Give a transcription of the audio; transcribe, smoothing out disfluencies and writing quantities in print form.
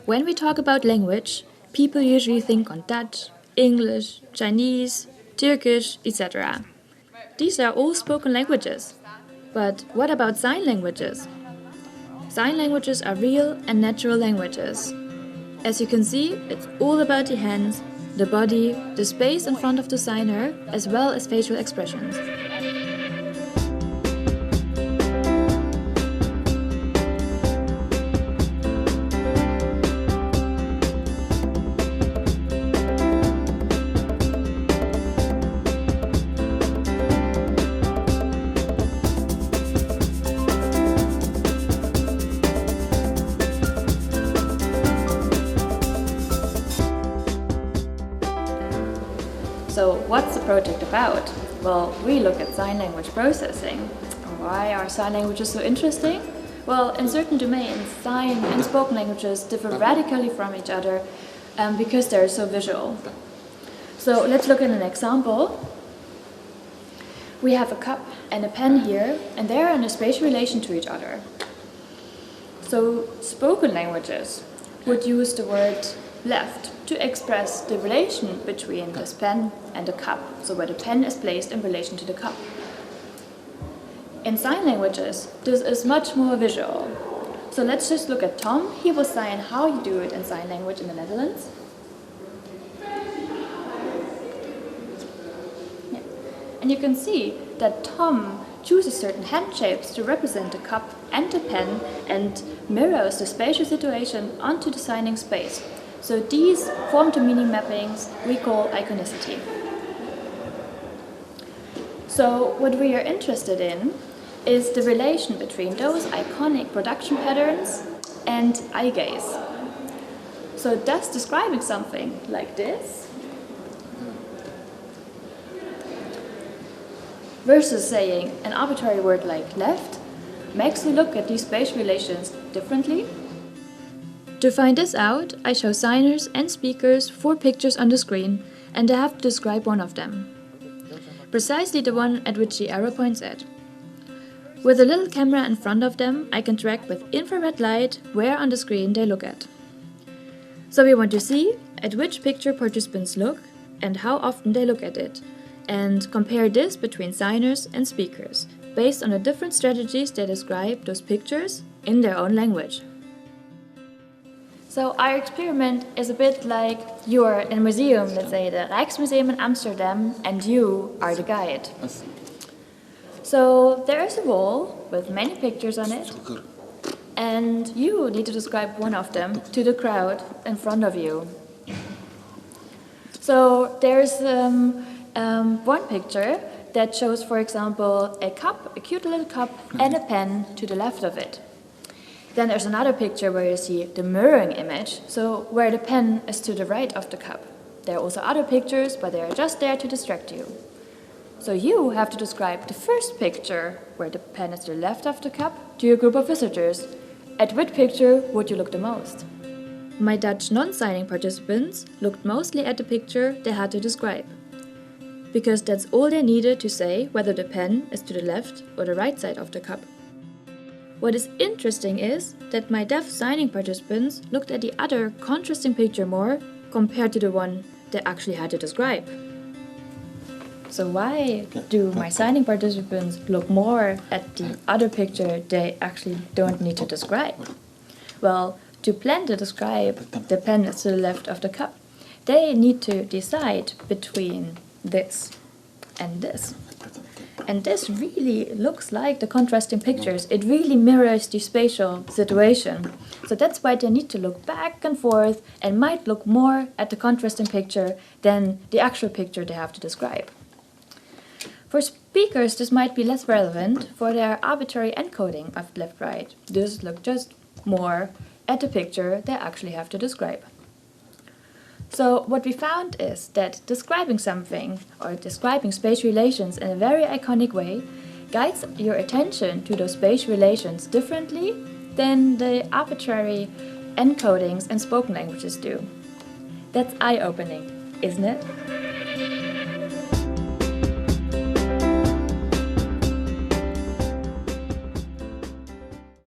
When we talk about language, people usually think on Dutch, English, Chinese, Turkish, etc. These are all spoken languages. But what about sign languages? Sign languages are real and natural languages. As you can see, it's all about the hands, the body, the space in front of the signer, as well as facial expressions. So what's the project about? Well, we look at sign language processing. Why are sign languages so interesting? Well, in certain domains, sign and spoken languages differ radically from each other because they're so visual. So let's look at an example. We have a cup and a pen here, and they're in a spatial relation to each other. So spoken languages would use the word left to express the relation between this pen and the cup, so where the pen is placed in relation to the cup. In sign languages, this is much more visual. So let's just look at Tom. He will sign how you do it in sign language in the Netherlands. Yeah. And you can see that Tom chooses certain hand shapes to represent the cup and the pen and mirrors the spatial situation onto the signing space. So these form-to-meaning mappings we call iconicity. So what we are interested in is the relation between those iconic production patterns and eye gaze. So thus describing something like this versus saying an arbitrary word like left makes you look at these spatial relations differently. To find this out, I show signers and speakers 4 pictures on the screen, and I have to describe one of them. Precisely the one at which the arrow points at. With a little camera in front of them, I can track with infrared light where on the screen they look at. So we want to see at which picture participants look and how often they look at it, and compare this between signers and speakers, based on the different strategies they describe those pictures in their own language. So our experiment is a bit like you're in a museum, let's say the Rijksmuseum in Amsterdam, and you are the guide. So there is a wall with many pictures on it, and you need to describe one of them to the crowd in front of you. So there's one picture that shows, for example, a cup, a cute little cup, and a pen to the left of it. Then there's another picture where you see the mirroring image, so where the pen is to the right of the cup. There are also other pictures, but they are just there to distract you. So you have to describe the first picture, where the pen is to the left of the cup, to your group of visitors. At which picture would you look the most? My Dutch non-signing participants looked mostly at the picture they had to describe, because that's all they needed to say whether the pen is to the left or the right side of the cup. What is interesting is that my deaf signing participants looked at the other contrasting picture more compared to the one they actually had to describe. So why do my signing participants look more at the other picture they actually don't need to describe? Well, to plan to describe the pen is to the left of the cup, they need to decide between this and this. And this really looks like the contrasting pictures. It really mirrors the spatial situation. So that's why they need to look back and forth and might look more at the contrasting picture than the actual picture they have to describe. For speakers, this might be less relevant for their arbitrary encoding of left-right. Just look just more at the picture they actually have to describe. So what we found is that describing something or describing spatial relations in a very iconic way guides your attention to those spatial relations differently than the arbitrary encodings in spoken languages do. That's eye-opening, isn't it?